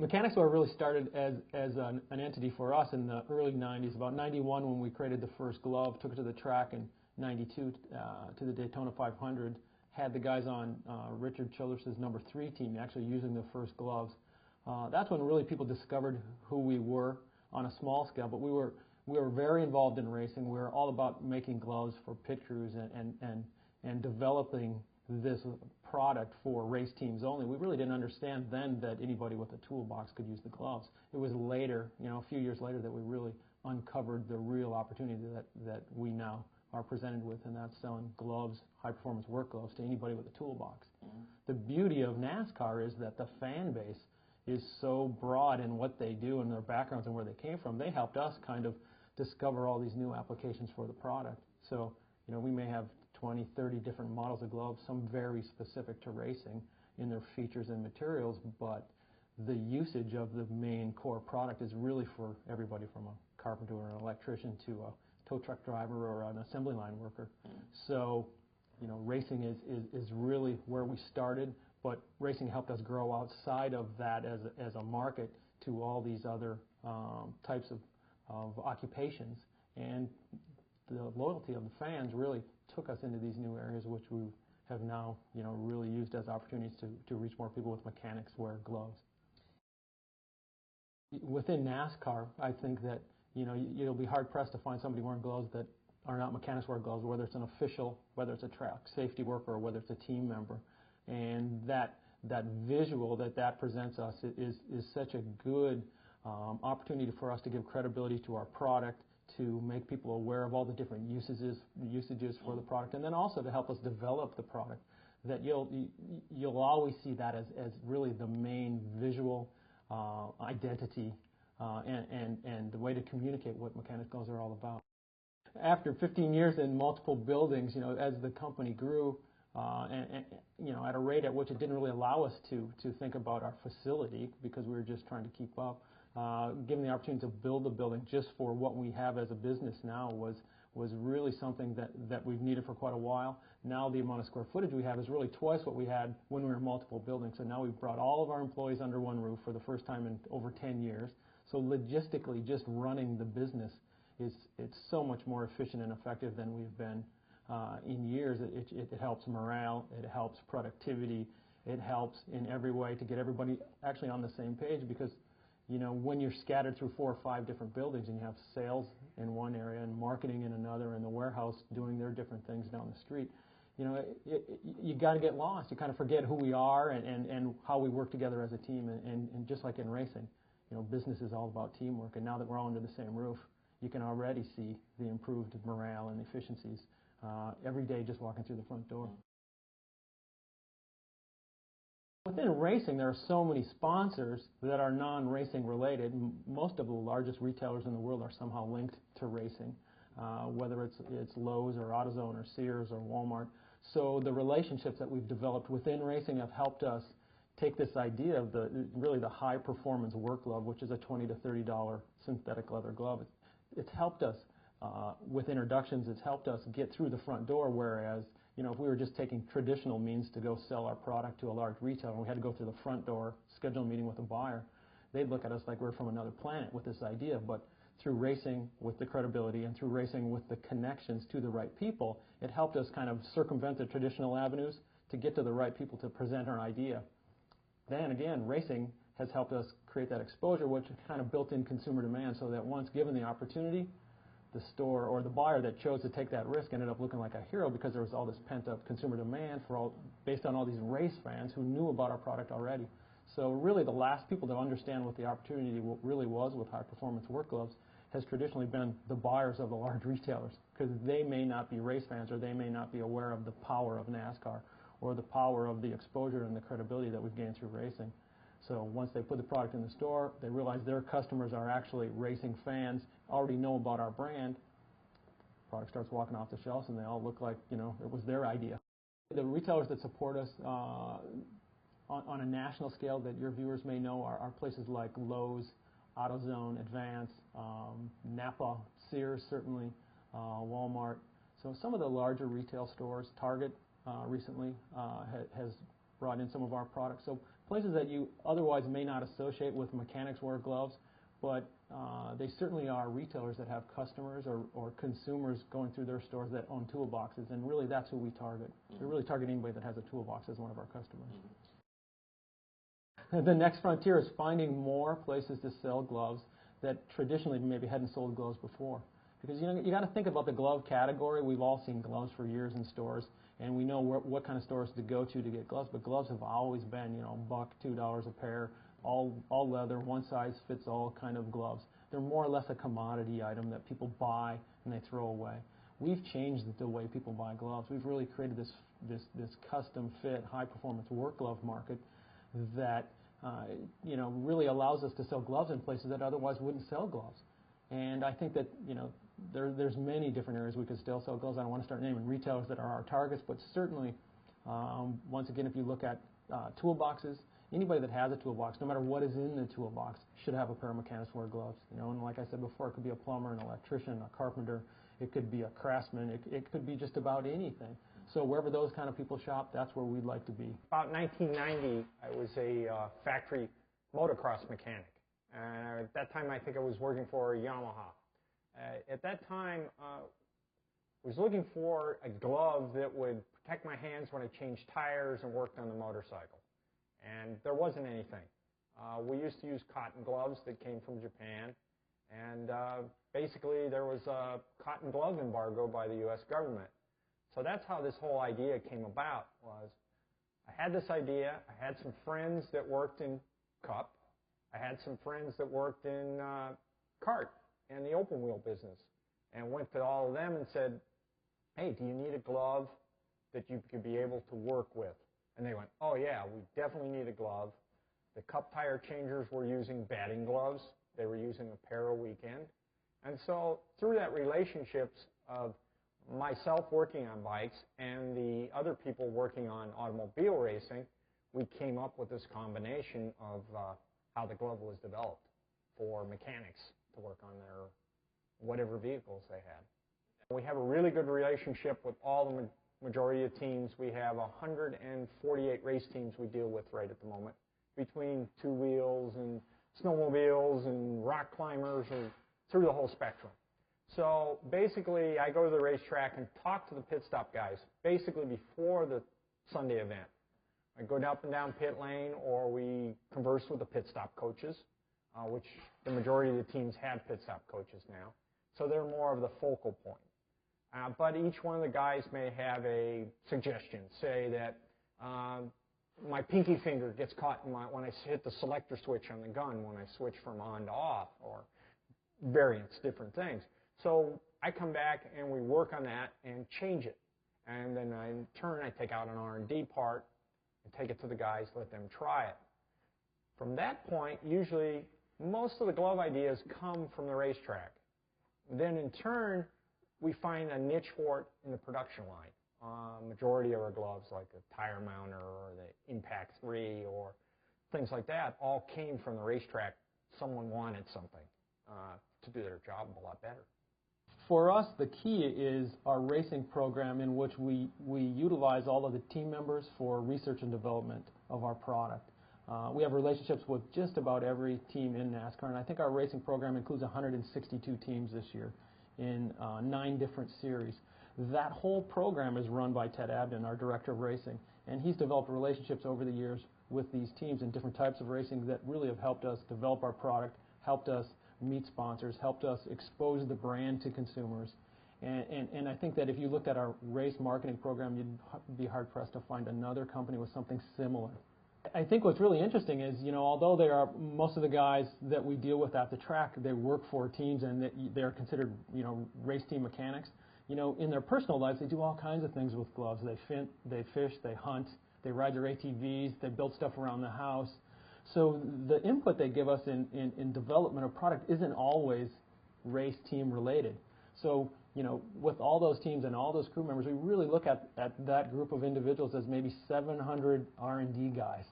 Mechanix Wear really started as an entity for us in the early 90s. About 91 when we created the first glove, took it to the track in 92 to the Daytona 500, had the guys on Richard Childress's number 3 team actually using the first gloves. That's when really people discovered who we were on a small scale, but we were very involved in racing. We were all about making gloves for pit crews and developing this product for race teams only. We really didn't understand then that anybody with a toolbox could use the gloves. It was later, a few years later, that we really uncovered the real opportunity that we now are presented with, and that's selling gloves, high-performance work gloves, to anybody with a toolbox. The beauty of NASCAR is that the fan base is so broad in what they do and their backgrounds and where they came from. They helped us kind of discover all these new applications for the product. So, we may have 20, 30 different models of gloves, some very specific to racing in their features and materials, but the usage of the main core product is really for everybody from a carpenter or an electrician to a tow truck driver or an assembly line worker. So, racing is really where we started, but racing helped us grow outside of that as a market to all these other types of occupations. And the loyalty of the fans really took us into these new areas, which we have now, really used as opportunities to reach more people with Mechanix Wear Gloves. Within NASCAR, I think that, you'll be hard-pressed to find somebody wearing gloves that are not Mechanix Wear Gloves, whether it's an official, whether it's a track safety worker, or whether it's a team member. And that visual that presents us is such a good opportunity for us to give credibility to our product, to make people aware of all the different usages for the product, and then also to help us develop the product. That you'll always see that as really the main visual identity and the way to communicate what Mechanix gloves are all about. After 15 years in multiple buildings, as the company grew, and at a rate at which it didn't really allow us to think about our facility because we were just trying to keep up. Given the opportunity to build a building just for what we have as a business now was really something that we've needed for quite a while. Now the amount of square footage we have is really twice what we had when we were in multiple buildings. So now we've brought all of our employees under one roof for the first time in over 10 years. So logistically, just running the business it's so much more efficient and effective than we've been in years. It helps morale, it helps productivity, it helps in every way to get everybody actually on the same page, because when you're scattered through 4 or 5 different buildings and you have sales in one area and marketing in another and the warehouse doing their different things down the street, you got to get lost. You kind of forget who we are and how we work together as a team. And just like in racing, business is all about teamwork. And now that we're all under the same roof, you can already see the improved morale and efficiencies every day just walking through the front door. Within racing, there are so many sponsors that are non-racing related. Most of the largest retailers in the world are somehow linked to racing, whether it's Lowe's or AutoZone or Sears or Walmart. So the relationships that we've developed within racing have helped us take this idea of really the high-performance work glove, which is a $20 to $30 synthetic leather glove. It's helped us with introductions. It's helped us get through the front door, whereas if we were just taking traditional means to go sell our product to a large retailer and we had to go through the front door, schedule a meeting with a buyer, they'd look at us like we're from another planet with this idea. But through racing with the credibility and through racing with the connections to the right people, it helped us kind of circumvent the traditional avenues to get to the right people to present our idea. Then again, racing has helped us create that exposure, which kind of built in consumer demand, so that once given the opportunity, the store or the buyer that chose to take that risk ended up looking like a hero, because there was all this pent-up consumer demand based on all these race fans who knew about our product already. So really the last people to understand what the opportunity really was with high-performance work gloves has traditionally been the buyers of the large retailers, because they may not be race fans or they may not be aware of the power of NASCAR or the power of the exposure and the credibility that we've gained through racing. So once they put the product in the store, they realize their customers are actually racing fans, already know about our brand. The product starts walking off the shelves and they all look like, it was their idea. The retailers that support us on a national scale that your viewers may know are places like Lowe's, AutoZone, Advance, Napa, Sears certainly, Walmart. So some of the larger retail stores, Target recently has brought in some of our products. So places that you otherwise may not associate with Mechanix Wear Gloves, but they certainly are retailers that have customers or consumers going through their stores that own toolboxes, and really that's who we target. We really target anybody that has a toolbox as one of our customers. The next frontier is finding more places to sell gloves that traditionally maybe hadn't sold gloves before. Because you got to think about the glove category. We've all seen gloves for years in stores, and we know what kind of stores to go to get gloves. But gloves have always been, $1, $2 a pair, all leather, one size fits all kind of gloves. They're more or less a commodity item that people buy and they throw away. We've changed the way people buy gloves. We've really created this custom fit, high performance work glove market that really allows us to sell gloves in places that otherwise wouldn't sell gloves. And I think that there's many different areas we could still sell gloves. I don't want to start naming retailers that are our targets, but certainly, once again, if you look at toolboxes, anybody that has a toolbox, no matter what is in the toolbox, should have a pair of Mechanix Wear Gloves. And like I said before, it could be a plumber, an electrician, a carpenter, it could be a craftsman, it could be just about anything. So wherever those kind of people shop, that's where we'd like to be. About 1990, I was a factory motocross mechanic. At that time, I think I was working for Yamaha. At that time, I was looking for a glove that would protect my hands when I changed tires and worked on the motorcycle. And there wasn't anything. We used to use cotton gloves that came from Japan. And basically, there was a cotton glove embargo by the U.S. government. So that's how this whole idea came about. I had this idea. I had some friends that worked in cup. I had some friends that worked in cart and the open wheel business, and went to all of them and said, hey, do you need a glove that you could be able to work with? And they went, oh yeah, we definitely need a glove. The cup tire changers were using batting gloves. They were using a pair a weekend. And so through that relationships of myself working on bikes and the other people working on automobile racing, we came up with this combination of how the glove was developed for mechanics to work on their whatever vehicles they had. We have a really good relationship with all the majority of teams. We have 148 race teams we deal with right at the moment, between two wheels and snowmobiles and rock climbers and through the whole spectrum. So basically, I go to the racetrack and talk to the pit stop guys, basically before the Sunday event. I go up and down pit lane, or we converse with the pit stop coaches, which the majority of the teams have pit stop coaches now. So they're more of the focal point. But each one of the guys may have a suggestion. Say that my pinky finger gets caught in when I hit the selector switch on the gun, when I switch from on to off, or variants, different things. So I come back and we work on that and change it. And then in turn, I take out an R&D part and take it to the guys, let them try it. From that point, usually most of the glove ideas come from the racetrack. Then in turn, we find a niche for it in the production line. Majority of our gloves, like the tire mounter or the Impact 3 or things like that, all came from the racetrack. Someone wanted something to do their job a lot better. For us, the key is our racing program, in which we utilize all of the team members for research and development of our product. We have relationships with just about every team in NASCAR, and I think our racing program includes 162 teams this year in 9 different series. That whole program is run by Ted Abden, our director of racing, and he's developed relationships over the years with these teams in different types of racing that really have helped us develop our product, helped us meet sponsors, helped us expose the brand to consumers. And I think that if you looked at our race marketing program, you'd be hard-pressed to find another company with something similar. I think what's really interesting is, although they are most of the guys that we deal with at the track, they work for teams and they're considered, race team mechanics. In their personal lives, they do all kinds of things with gloves. They fish, they hunt, they ride their ATVs, they build stuff around the house. So the input they give us in development of product isn't always race team related. So, with all those teams and all those crew members, we really look at that group of individuals as maybe 700 R&D guys.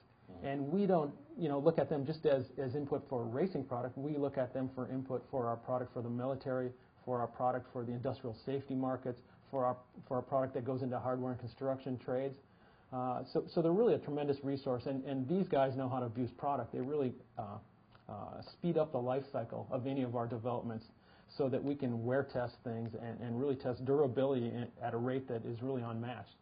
And we don't, look at them just as input for a racing product. We look at them for input for our product for the military, for our product for the industrial safety markets, for our product that goes into hardware and construction trades. So they're really a tremendous resource, and these guys know how to abuse product. They really speed up the life cycle of any of our developments so that we can wear test things and really test durability at a rate that is really unmatched.